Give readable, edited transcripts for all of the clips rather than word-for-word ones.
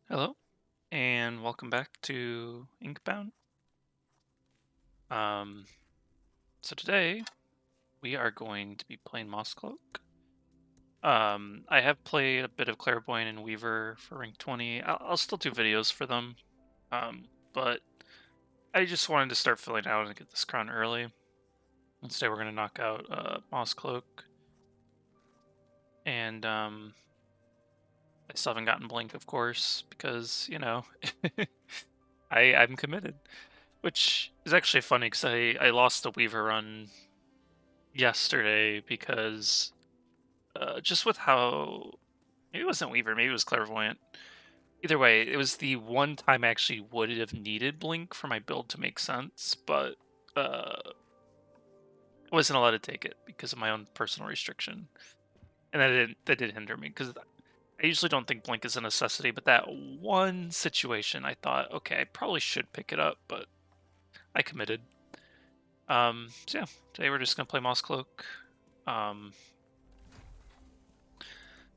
Hello, and welcome back to Inkbound. Um, so today we are going to be playing Mosscloak. I have played a bit of Clairvoyant and Weaver for rank 20. I'll still do videos for them, but I just wanted to start filling out and get this crown early. And today we're going to knock out Mosscloak, and I still haven't gotten Blink, of course, because, I'm committed. Which is actually funny because I lost the Weaver run yesterday because just with how maybe it wasn't Weaver, maybe it was Clairvoyant. Either way, it was the one time I actually would have needed Blink for my build to make sense, but I wasn't allowed to take it because of my own personal restriction, and that did hinder me because I usually don't think Blink is a necessity, but that one situation I thought, okay, I probably should pick it up, but I committed. So yeah, today we're just gonna play Mosscloak. Um,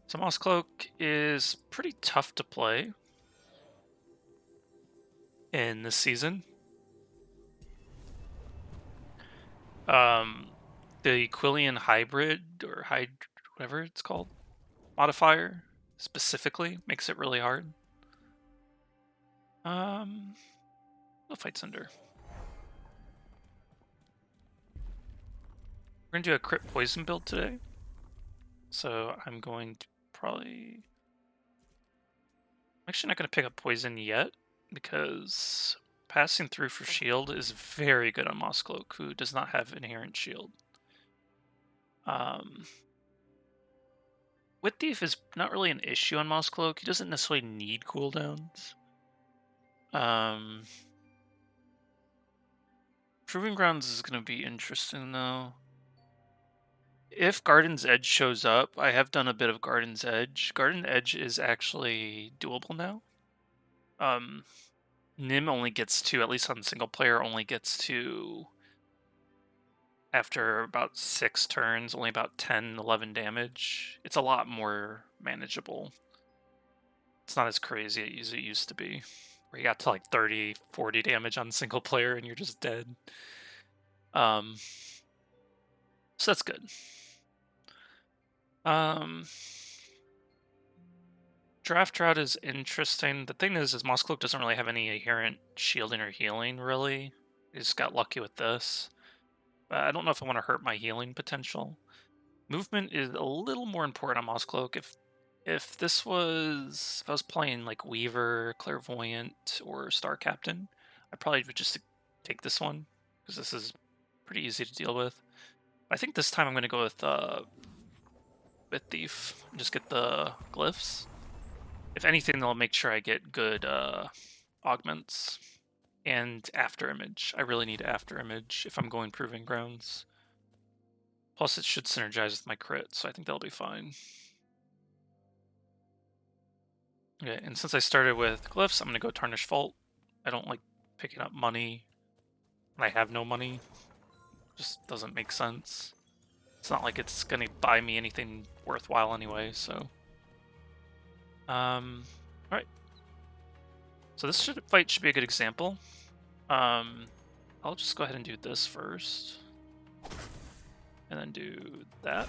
so Mosscloak is pretty tough to play in this season. Um, the Quillian hybrid or whatever it's called modifier specifically makes it really hard. The fight's under. We're gonna do a crit poison build today, so I'm going to probably. I'm actually not gonna pick up poison yet because passing through for shield is very good on Mosscloak, who does not have inherent shield. Um, Wit Thief is not really an issue on Mosscloak. He doesn't necessarily need cooldowns. Proving Grounds is going to be interesting, though. If Garden's Edge shows up, I have done a bit of Garden's Edge. Garden Edge is actually doable now. Nim only gets to, at least on single player, only gets to, after about 6 turns, only about 10, 11 damage. It's a lot more manageable. It's not as crazy as it used to be, where you got to like 30, 40 damage on single player and you're just dead. So that's good. Draft Drought is interesting. The thing is Mosscloak doesn't really have any inherent shielding or healing, really. I just got lucky with this. I don't know if I want to hurt my healing potential. Movement is a little more important on Mosscloak. If I was playing like Weaver, Clairvoyant, or Star Captain, I probably would just take this one because this is pretty easy to deal with. I think this time I'm going to go with Thief and just get the glyphs. If anything, they'll make sure I get good augments and after image. I really need after image if I'm going Proving Grounds. Plus, it should synergize with my crit, so I think that'll be fine. Okay, and since I started with glyphs, I'm going to go Tarnish Vault. I don't like picking up money when I have no money. Just doesn't make sense. It's not like it's going to buy me anything worthwhile anyway, so. Alright. So this fight should be a good example. I'll just go ahead and do this first. And then do that.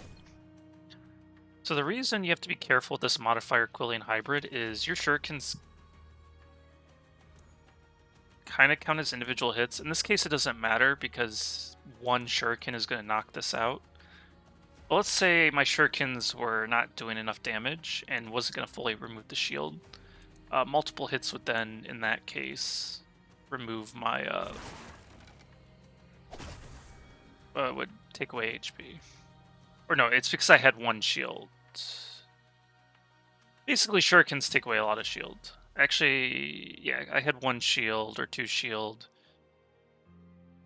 So the reason you have to be careful with this modifier Quillian hybrid is your shurikens kind of count as individual hits. In this case, it doesn't matter because one shuriken is going to knock this out. But let's say my shurikens were not doing enough damage and wasn't going to fully remove the shield. Multiple hits would then, in that case, remove my would take away HP. Or no, it's because I had one shield. Basically, shurikens take away a lot of shield. Actually, yeah, I had one shield or two shield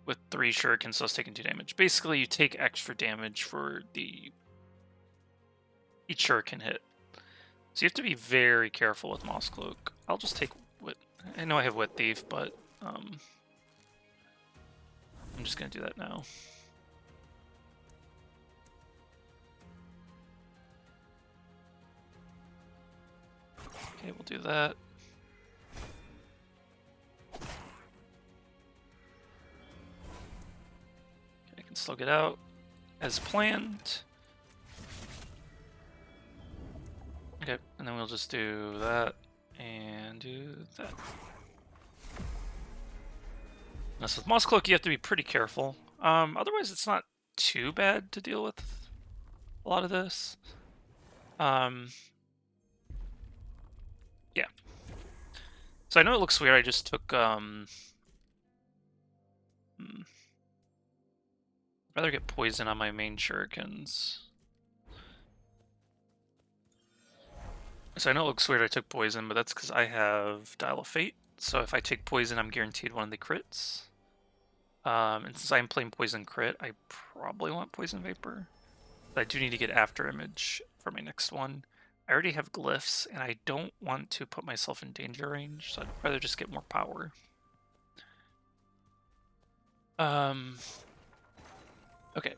with 3 shurikens, so I was taking 2 damage. Basically, you take extra damage for each shuriken hit. So you have to be very careful with Mosscloak. I'll just take Wit. I know I have Wit Thief, but I'm just gonna do that now. Okay, we'll do that. still get out as planned. Okay, and then we'll just do that and do that. Now, so with Mosscloak, you have to be pretty careful. Otherwise, it's not too bad to deal with a lot of this. Yeah. So I know it looks weird. I just took I'd rather get poison on my main shurikens. So I know it looks weird I took poison, but that's because I have Dial of Fate. So if I take poison, I'm guaranteed one of the crits. And since I'm playing poison crit, I probably want poison vapor. But I do need to get after image for my next one. I already have glyphs, and I don't want to put myself in danger range, so I'd rather just get more power. Okay.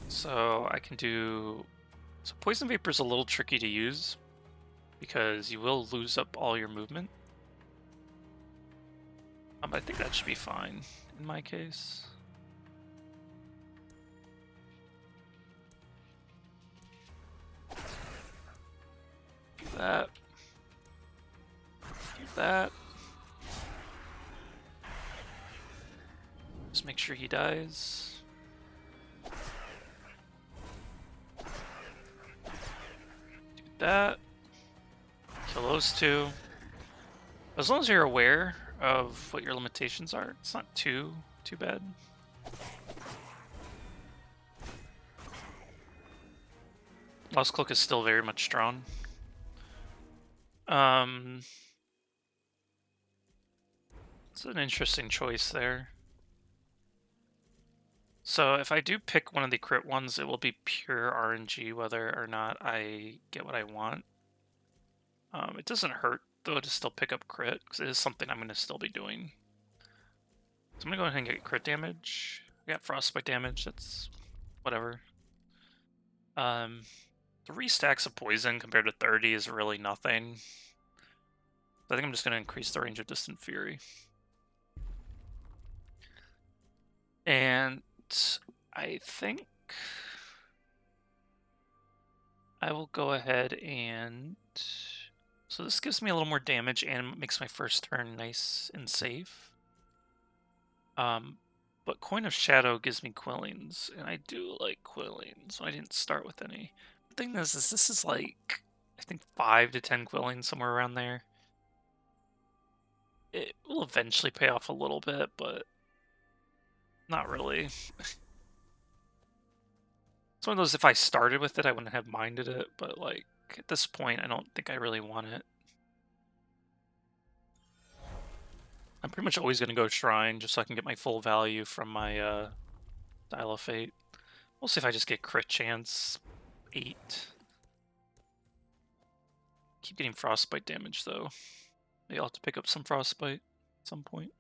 So I can do... So poison vapor is a little tricky to use, because you will lose up all your movement. But I think that should be fine in my case. Do that. Do that. Just make sure he dies. Do that. Kill those two. As long as you're aware of what your limitations are, it's not too bad. Mosscloak is still very much strong. It's an interesting choice there. So if I do pick one of the crit ones, it will be pure RNG whether or not I get what I want. It doesn't hurt though to still pick up crit, because it is something I'm going to still be doing. So I'm going to go ahead and get crit damage. I got frostbite damage, that's whatever. 3 stacks of poison compared to 30 is really nothing. I think I'm just going to increase the range of Distant Fury. And I think I will go ahead and... So this gives me a little more damage and makes my first turn nice and safe. But Coin of Shadow gives me Quillings, and I do like Quillings, so I didn't start with any. The thing is this is like, I think 5 to 10 Quillings, somewhere around there. It will eventually pay off a little bit, but not really. It's one of those, if I started with it, I wouldn't have minded it, but like, at this point, I don't think I really want it. I'm pretty much always going to go Shrine, just so I can get my full value from my Dial of Fate. We'll see if I just get crit chance 8. Keep getting frostbite damage, though. Maybe I'll have to pick up some frostbite at some point.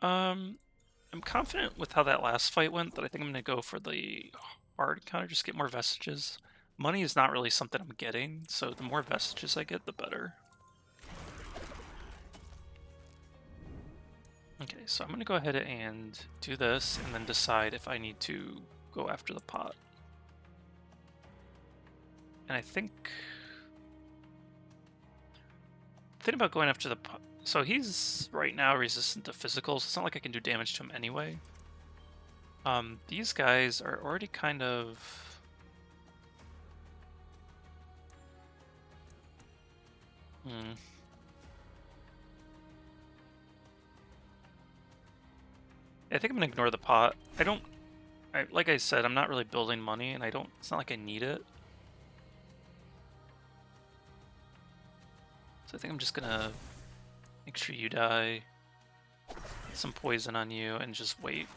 I'm confident with how that last fight went that I think I'm going to go for the hard counter, just get more vestiges. Money is not really something I'm getting, so the more vestiges I get, the better. Okay, so I'm going to go ahead and do this, and then decide if I need to go after the pot. And I think... The thing about going after the pot... So he's, right now, resistant to physicals. It's not like I can do damage to him anyway. These guys are already kind of... I think I'm gonna ignore the pot. Like I said, I'm not really building money, and it's not like I need it. So I think I'm just gonna make sure you die, get some poison on you, and just wait.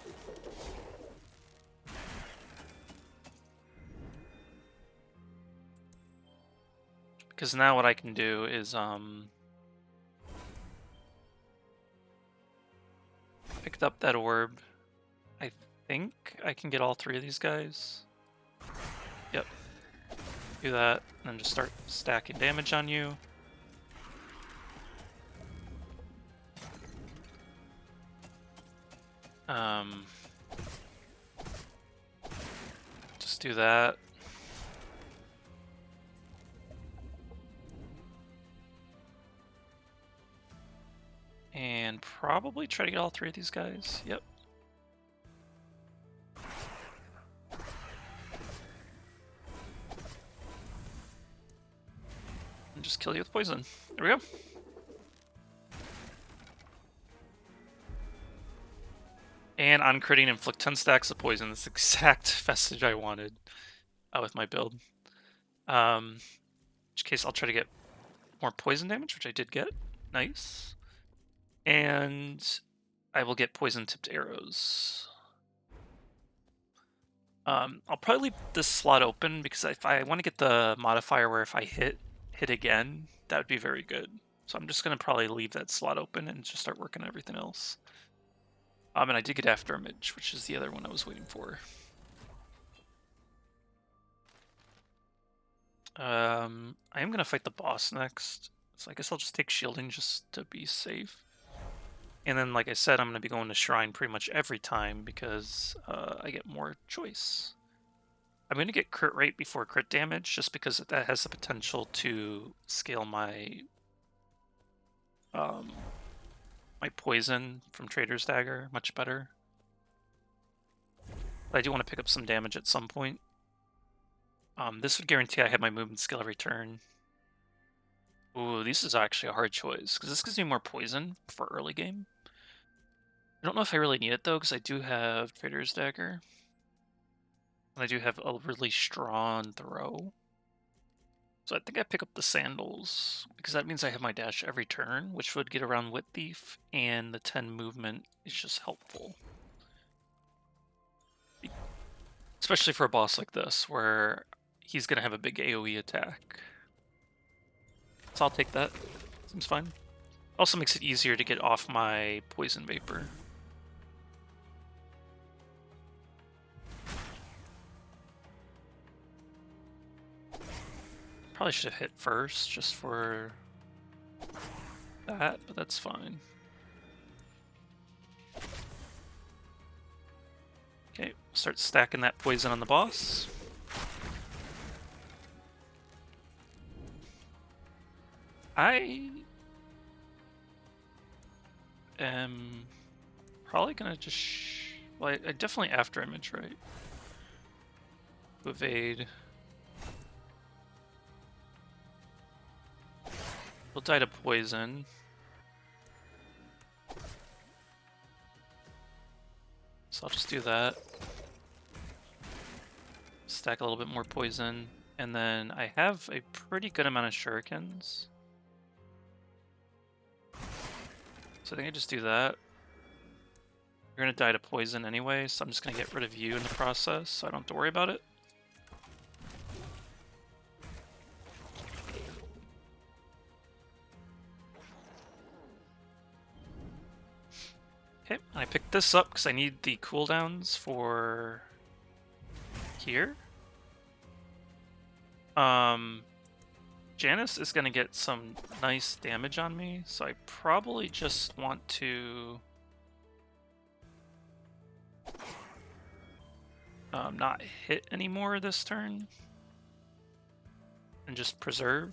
Because now what I can do is, picked up that orb. I think I can get all 3 of these guys. Yep. Do that, and then just start stacking damage on you. Um, just do that. And probably try to get all three of these guys. Yep. And just kill you with poison. There we go. And on critting, inflict 10 stacks of poison. That's the exact vestige I wanted with my build. In which case, I'll try to get more poison damage, which I did get. Nice. And I will get poison-tipped arrows. I'll probably leave this slot open because if I want to get the modifier where if I hit again, that would be very good. So I'm just going to probably leave that slot open and just start working on everything else. And I did get After Image, which is the other one I was waiting for. I am going to fight the boss next, so I guess I'll just take shielding just to be safe. And then, like I said, I'm going to be going to Shrine pretty much every time because I get more choice. I'm going to get crit rate before crit damage just because that has the potential to scale my my poison from Trader's Dagger much better. But I do want to pick up some damage at some point. This would guarantee I have my movement skill every turn. Ooh, this is actually a hard choice because this gives me more poison for early game. I don't know if I really need it though because I do have Trader's Dagger. And I do have a really strong throw. So I think I pick up the sandals, because that means I have my dash every turn, which would get around Wit Thief, and the 10 movement is just helpful. Especially for a boss like this, where he's going to have a big AoE attack. So I'll take that. Seems fine. Also makes it easier to get off my Poison Vapor. Probably should have hit first, just for that, but that's fine. Okay, start stacking that poison on the boss. I am probably gonna just... well, I definitely After Image, right? Evade. We'll die to poison. So I'll just do that. Stack a little bit more poison. And then I have a pretty good amount of shurikens. So I think I just do that. You're going to die to poison anyway, so I'm just going to get rid of you in the process, so I don't have to worry about it. Okay, and I picked this up because I need the cooldowns for here. Janice is going to get some nice damage on me, so I probably just want to not hit anymore this turn and just preserve.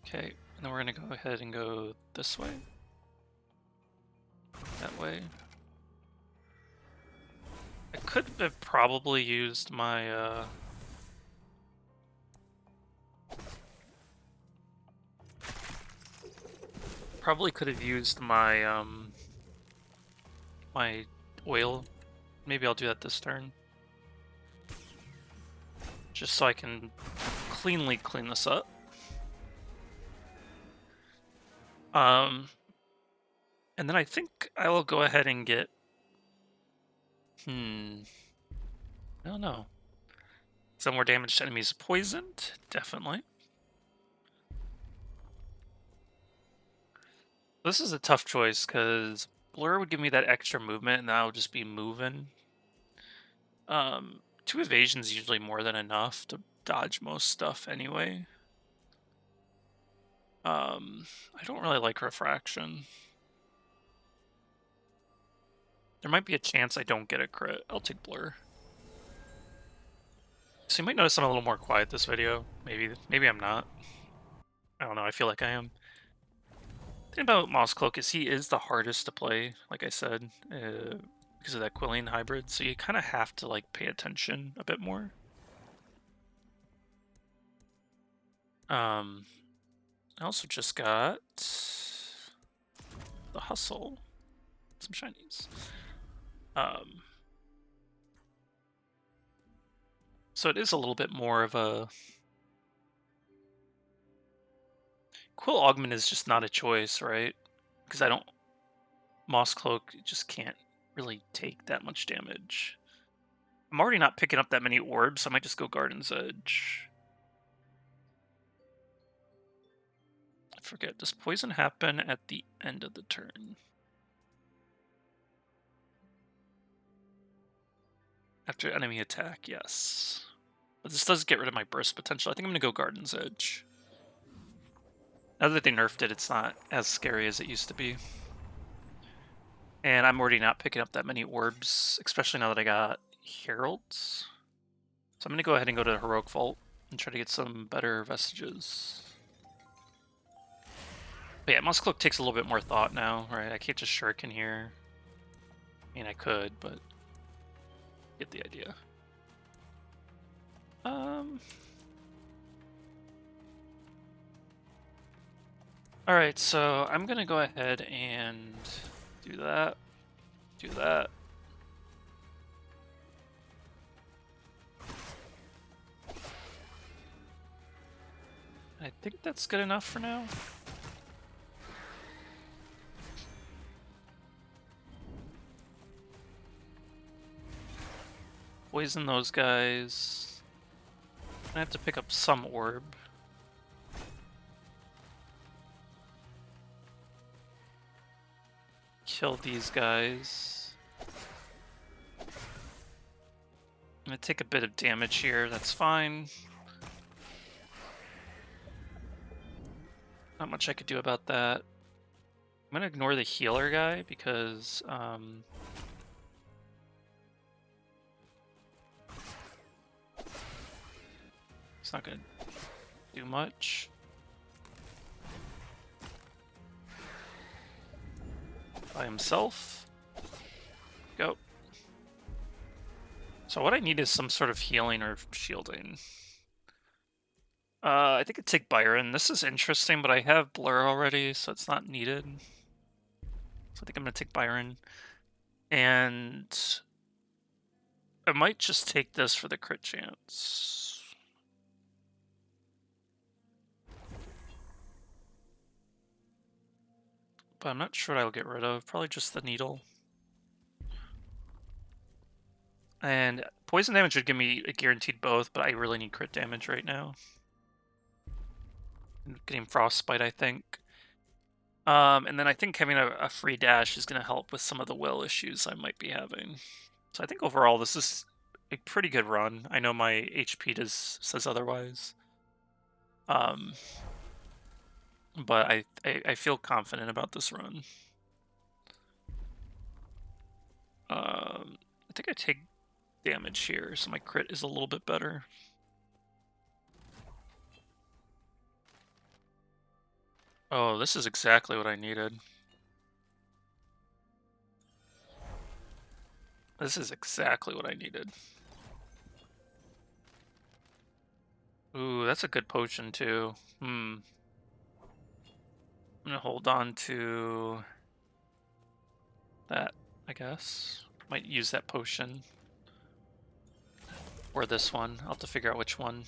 Okay, and then we're going to go ahead and go this way. That way. I could have probably used my my oil. Maybe I'll do that this turn. Just so I can cleanly clean this up. And then I think I will go ahead and get... I don't know. Some more damage to enemies poisoned? Definitely. This is a tough choice, because Blur would give me that extra movement, and I'll just be moving. 2 evasions is usually more than enough to dodge most stuff anyway. I don't really like refraction. There might be a chance I don't get a crit. I'll take blur. So you might notice I'm a little more quiet this video. Maybe I'm not. I don't know. I feel like I am. The thing about Mosscloak is he is the hardest to play, like I said, because of that Quillian hybrid. So you kind of have to like pay attention a bit more. I also just got the hustle, some shinies. So it is a little bit more of a Quill Augment is just not a choice, right? Because I don't Mosscloak just can't really take that much damage. I'm already not picking up that many orbs, so I might just go Garden's Edge. I forget, does poison happen at the end of the turn? After enemy attack, yes. But this does get rid of my burst potential. I think I'm going to go Garden's Edge. Now that they nerfed it, it's not as scary as it used to be. And I'm already not picking up that many orbs, especially now that I got Heralds. So I'm going to go ahead and go to Heroic Vault and try to get some better vestiges. But yeah, Mosscloak takes a little bit more thought now, right? I can't just shuriken here. I mean, I could, but get the idea. Alright, so I'm going to go ahead and do that. Do that. I think that's good enough for now. Poison those guys. I have to pick up some orb. Kill these guys. I'm gonna take a bit of damage here, that's fine. Not much I could do about that. I'm gonna ignore the healer guy because it's not gonna do much. By himself. Go. So what I need is some sort of healing or shielding. I think I'd take Byron. This is interesting, but I have Blur already, so it's not needed. So I think I'm gonna take Byron. And I might just take this for the crit chance. But I'm not sure what I'll get rid of. Probably just the needle. And poison damage would give me a guaranteed both, but I really need crit damage right now. I'm getting frostbite, I think. And then I think having a free dash is going to help with some of the will issues I might be having. So I think overall this is a pretty good run. I know my HP says otherwise. But I feel confident about this run. I think I take damage here, so my crit is a little bit better. Oh, this is exactly what I needed. This is exactly what I needed. Ooh, that's a good potion too. I'm gonna hold on to that, I guess. Might use that potion. Or this one. I'll have to figure out which one.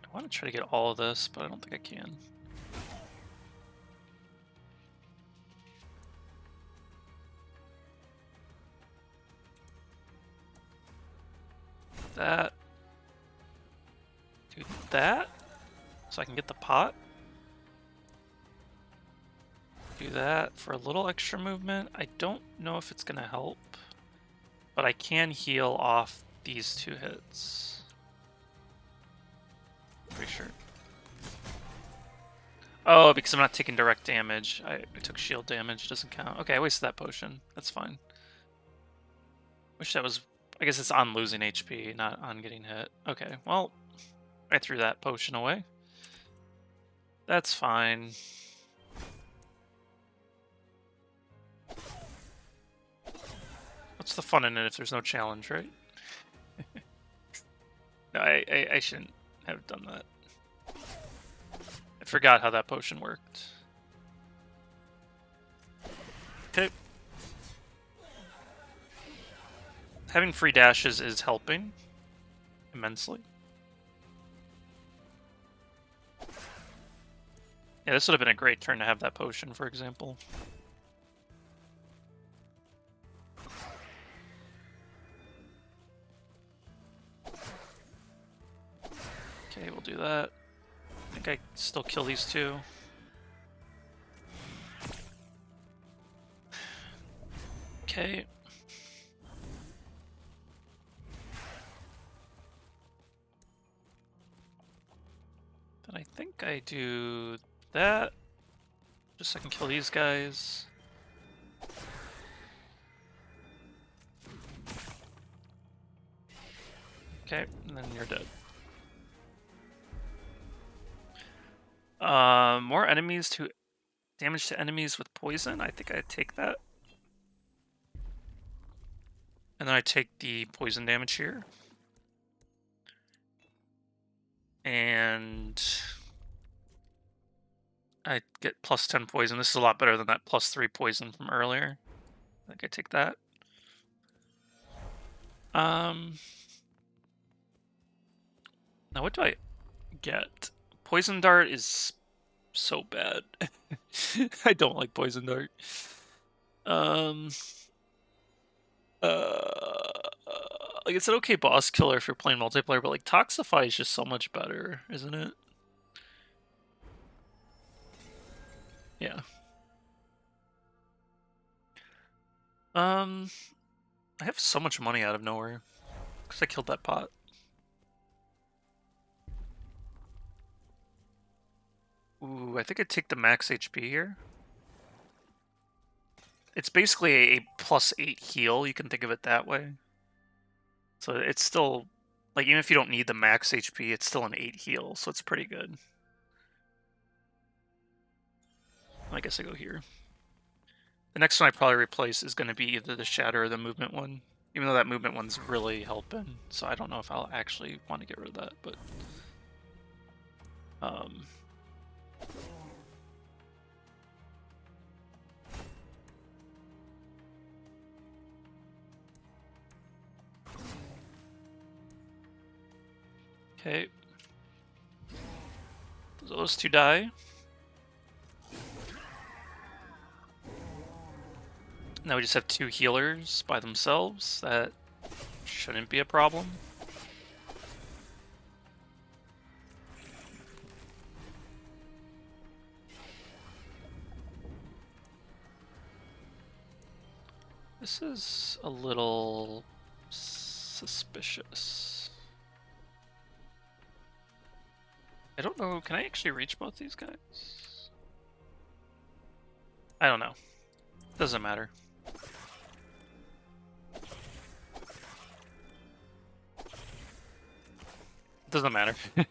I want to try to get all of this, but I don't think I can. That. Do that. So I can get the pot. do that for a little extra movement. I don't know if it's gonna help, but I can heal off these 2 hits. Pretty sure. Oh, because I'm not taking direct damage. I took shield damage, doesn't count. Okay, I wasted that potion. That's fine. Wish that was... I guess it's on losing HP, not on getting hit. Okay, well, I threw that potion away. That's fine. What's the fun in it if there's no challenge, right? No, I shouldn't have done that. I forgot how that potion worked. Okay. Having free dashes is helping immensely. Yeah, this would have been a great turn to have that potion, for example. Okay, we'll do that. I think I still kill these 2. Okay. Then I think I do that. Just so I can kill these guys. Okay, and then you're dead. More enemies to... Damage to enemies with poison. I think I take that. And then I take the poison damage here. And I get plus 10 poison. This is a lot better than that plus 3 poison from earlier. I think I take that. Now what do I get? Poison dart is so bad. I don't like poison dart. Like, it's an okay boss killer if you're playing multiplayer, but like Toxify is just so much better, isn't it? Yeah. I have so much money out of nowhere because I killed that pot. Ooh, I think I'd take the max HP here. It's basically a plus 8 heal, you can think of it that way. So it's still, like, even if you don't need the max HP, it's still an 8 heal, so it's pretty good. I guess I go here. The next one I probably replace is going to be either the Shatter or the movement one. Even though that movement one's really helping, so I don't know if I'll actually want to get rid of that, but... Okay. Those 2 die. Now we just have 2 healers by themselves. That shouldn't be a problem. This is a little suspicious. I don't know. Can I actually reach both these guys? I don't know. Doesn't matter. Doesn't matter. That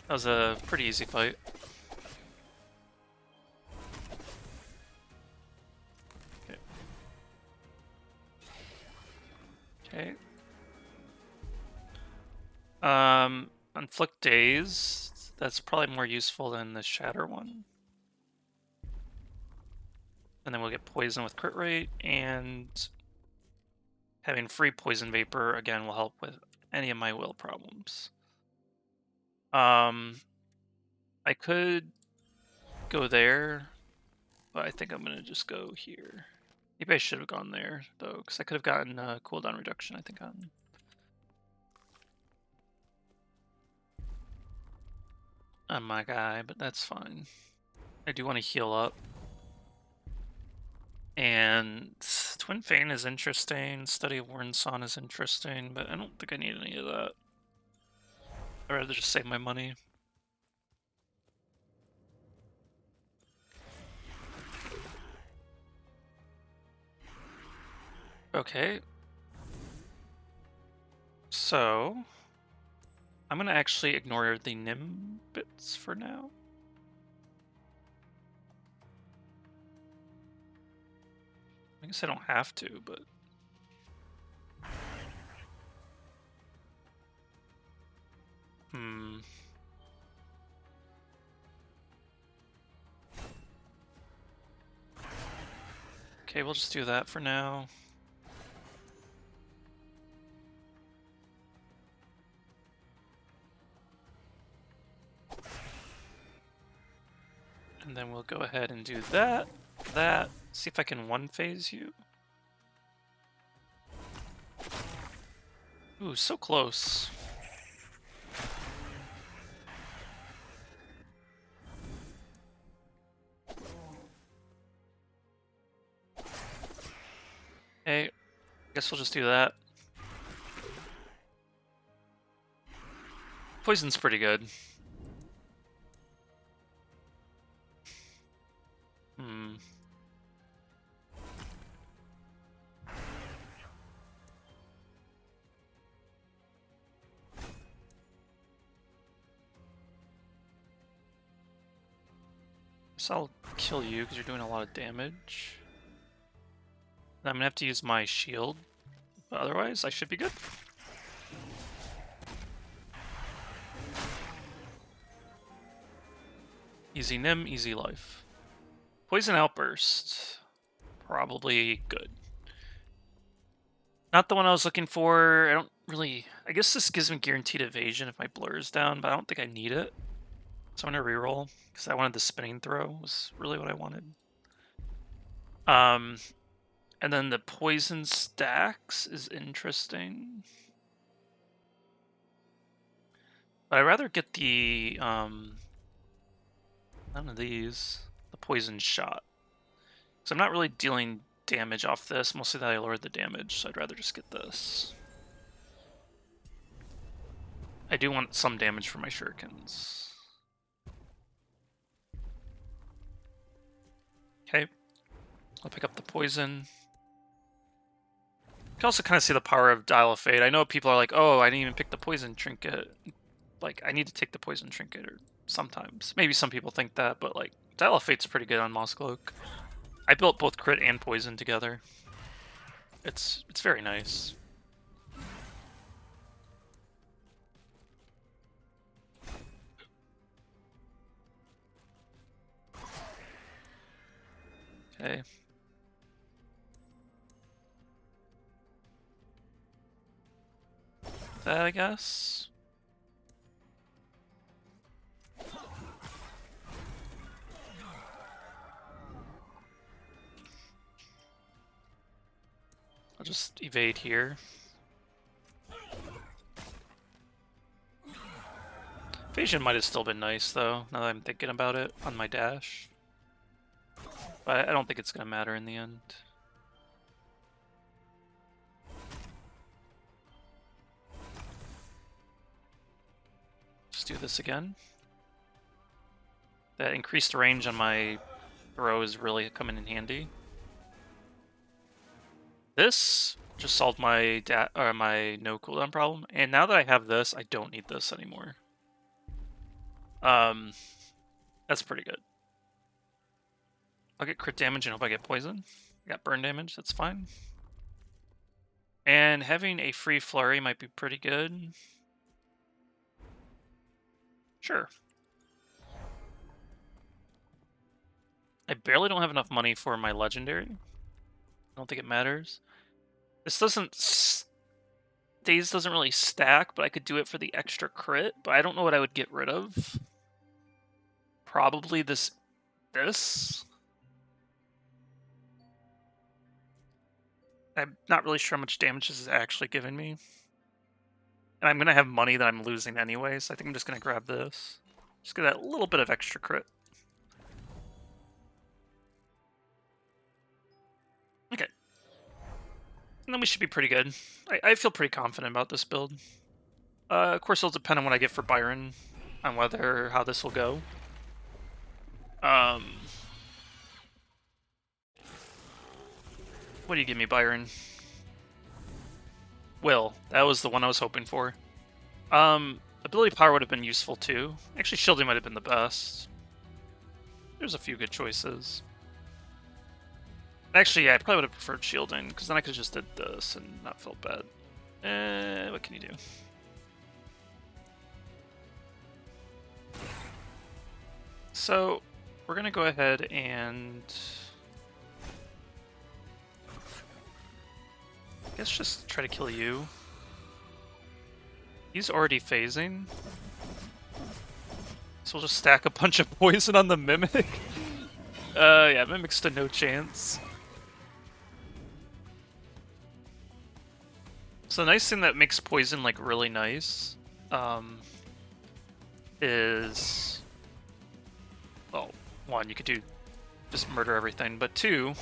was a pretty easy fight. Okay. Okay. Inflict Daze. That's probably more useful than the Shatter one. And then we'll get Poison with crit rate, and having free Poison Vapor, again, will help with any of my will problems. I could go there, but I think I'm going to just go here. Maybe I should have gone there, though, because I could have gotten cooldown reduction, I think, on my guy, but that's fine. I do want to heal up. And Twin Fane is interesting. Study of Warren Son is interesting, but I don't think I need any of that. I'd rather just save my money. Okay. So I'm gonna actually ignore the Nim bits for now. I guess I don't have to, but okay, we'll just do that for now. And then we'll go ahead and do that. See if I can one-phase you. Ooh, so close. Okay, guess we'll just do that. Poison's pretty good. Guess I'll kill you because you're doing a lot of damage. And I'm gonna have to use my shield, but otherwise I should be good. Easy Nim, easy life. Poison Outburst. Probably good. Not the one I was looking for. I don't really... I guess this gives me guaranteed evasion if my blur is down, but I don't think I need it. So I'm going to reroll, because I wanted the spinning throw, was really what I wanted. And then the poison stacks is interesting. But I'd rather get the... none of these. The poison shot. So I'm not really dealing damage off this, mostly that I lowered the damage, so I'd rather just get this. I do want some damage for my shurikens. Okay. I'll pick up the poison. You can also kind of see the power of Dial of Fate. I know people are like, oh, I didn't even pick the poison trinket. Like, I need to take the poison trinket, or sometimes. Maybe some people think that, but like, Dial of Fate's pretty good on Mosscloak. I built both crit and poison together. It's very nice. Okay. That, I guess. I'll just evade here. Evasion might have still been nice, though, now that I'm thinking about it, on my dash. But I don't think it's going to matter in the end. Just do this again. That increased range on my throw is really coming in handy. This just solved my my no cooldown problem, and now that I have this, I don't need this anymore. That's pretty good. I'll get crit damage and hope I get poison. I got burn damage, that's fine. And having a free flurry might be pretty good. Sure. I barely don't have enough money for my legendary. I don't think it matters. This doesn't... Daze doesn't really stack, but I could do it for the extra crit, but I don't know what I would get rid of. Probably this. I'm not really sure how much damage this is actually giving me. And I'm going to have money that I'm losing anyway, so I think I'm just going to grab this. Just get that little bit of extra crit. And then we should be pretty good. I feel pretty confident about this build. Of course, it'll depend on what I get for Byron, on how this will go. What do you give me, Byron? Will. That was the one I was hoping for. Ability Power would have been useful too. Actually, Shielding might have been the best. There's a few good choices. Actually, yeah, I probably would have preferred Shielding, because then I could have just did this and not felt bad. What can you do? So, we're gonna go ahead and... I guess just try to kill you. He's already phasing. So we'll just stack a bunch of poison on the Mimic. Yeah, Mimic's to no chance. So the nice thing that makes poison, like, really nice, is... Well, one, you could do... just murder everything, but two...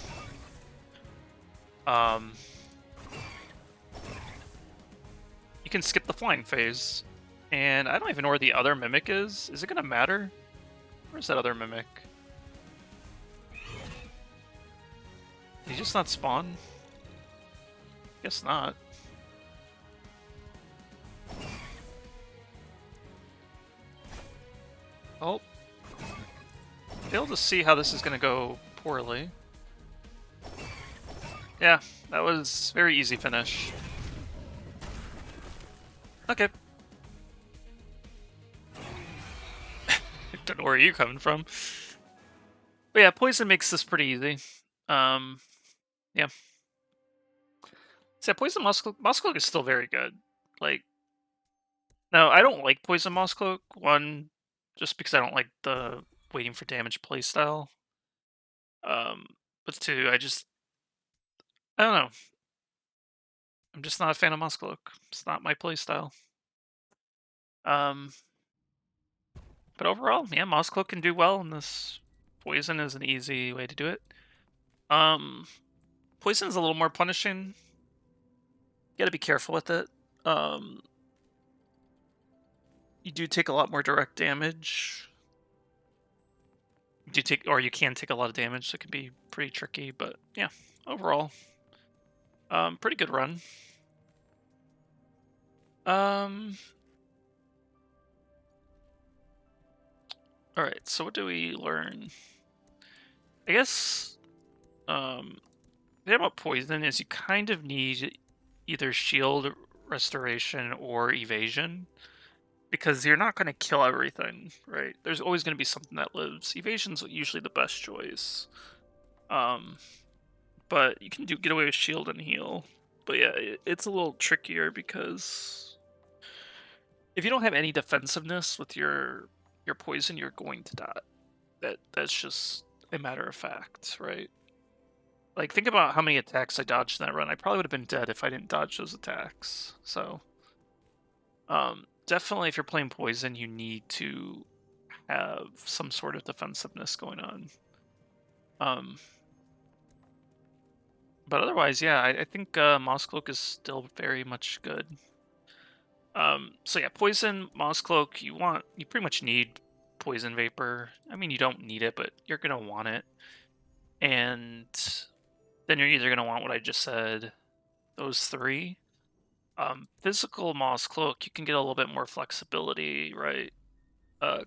you can skip the flying phase. And I don't even know where the other Mimic is. Is it gonna matter? Where's that other Mimic? Did he just not spawn? Guess not. Oh. Failed to see how this is gonna go poorly. Yeah, that was very easy finish. Okay. Don't know where you're coming from. But yeah, poison makes this pretty easy. Yeah. So yeah, poison Mosscloak is still very good. Like, no, I don't like poison Mosscloak. One, just because I don't like the waiting for damage playstyle. But two, I don't know. I'm just not a fan of Mosscloak. It's not my playstyle. But overall, yeah, Mosscloak can do well, and this poison is an easy way to do it. Poison is a little more punishing. You gotta be careful with it. You do take a lot more direct damage. You can take a lot of damage, so it can be pretty tricky, but yeah, overall, pretty good run. Alright, so what do we learn? I guess, the thing about poison is you kind of need either shield, restoration, or evasion, because you're not going to kill everything, right? There's always going to be something that lives. Evasion's usually the best choice. But you can get away with shield and heal. But yeah, it's a little trickier because if you don't have any defensiveness with your poison, you're going to die. That's just a matter of fact, right? Like, think about how many attacks I dodged in that run. I probably would have been dead if I didn't dodge those attacks. So, definitely if you're playing poison, you need to have some sort of defensiveness going on. But otherwise, yeah, I think Mosscloak is still very much good. So yeah, poison, Mosscloak, you pretty much need poison vapor. I mean, you don't need it, but you're gonna want it. And then you're either gonna want what I just said, those three. Physical Mosscloak, you can get a little bit more flexibility, right?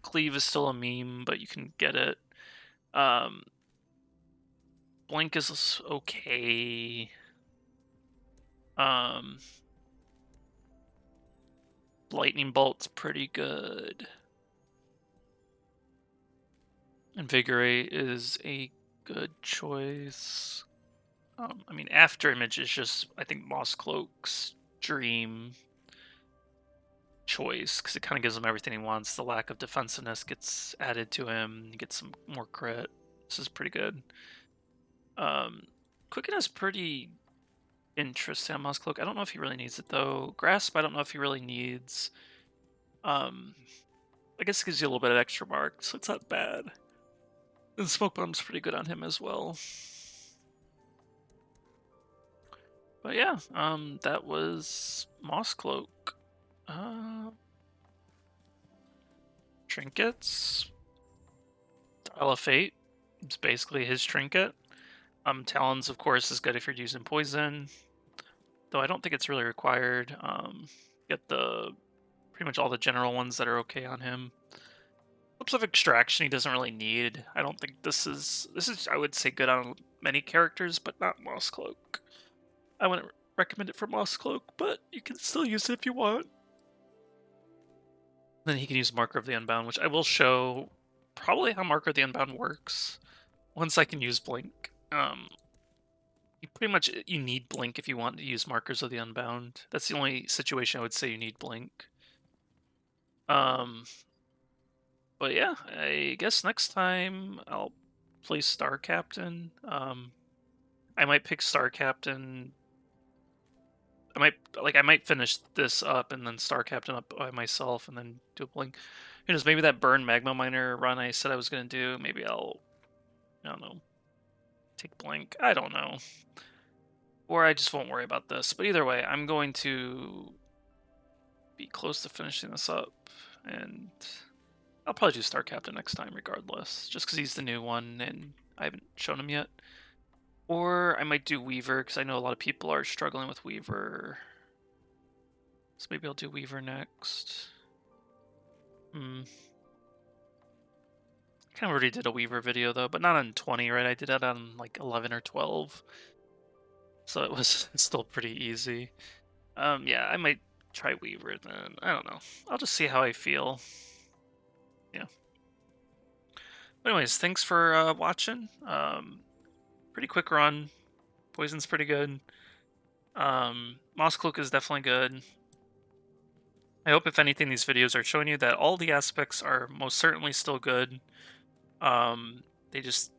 Cleave is still a meme, but you can get it. Blink is okay. Lightning Bolt's pretty good. Invigorate is a good choice. I mean, After Image is just, I think, Mosscloak's dream choice, because it kind of gives him everything he wants. The lack of defensiveness gets added to him. He gets some more crit. This is pretty good. Quicken is pretty interesting on Mosscloak. I don't know if he really needs it, though. Grasp, I don't know if he really needs. I guess it gives you a little bit of extra mark, so it's not bad. And Smoke Bomb's pretty good on him as well. But yeah, that was Mosscloak. Uh, Trinkets. Dial of Fate. It's basically his trinket. Talons, of course, is good if you're using poison, though I don't think it's really required. Get the pretty much all the general ones that are okay on him. Flips of Extraction he doesn't really need. I don't think this is I would say good on many characters, but not Mosscloak. I wouldn't recommend it for Mosscloak, but you can still use it if you want. Then he can use Marker of the Unbound, which I will show probably how Marker of the Unbound works once I can use Blink. You pretty much you need Blink if you want to use Markers of the Unbound. That's the only situation I would say you need Blink. Um, but yeah, I guess next time I'll play Star Captain. I might pick Star Captain. I might finish this up and then Star Captain up by myself and then do a Blink. Who knows? Maybe that Burn Magma Miner run I said I was gonna do. Maybe I don't know, take Blink. I don't know. Or I just won't worry about this. But either way, I'm going to be close to finishing this up, and I'll probably do Star Captain next time regardless, just because he's the new one and I haven't shown him yet. Or I might do Weaver, because I know a lot of people are struggling with Weaver. So maybe I'll do Weaver next. Kind of already did a Weaver video though, but not on 20, right? I did it on like 11 or 12. So it was still pretty easy. Yeah, I might try Weaver then. I don't know. I'll just see how I feel. Yeah. But anyways, thanks for watching. Pretty quick run. Poison's pretty good. Mosscloak is definitely good. I hope if anything these videos are showing you that all the aspects are most certainly still good. They just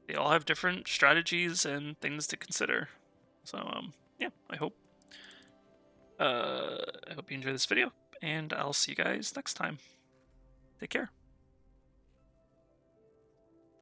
they all have different strategies and things to consider. So yeah, I hope you enjoy this video, and I'll see you guys next time. Take care.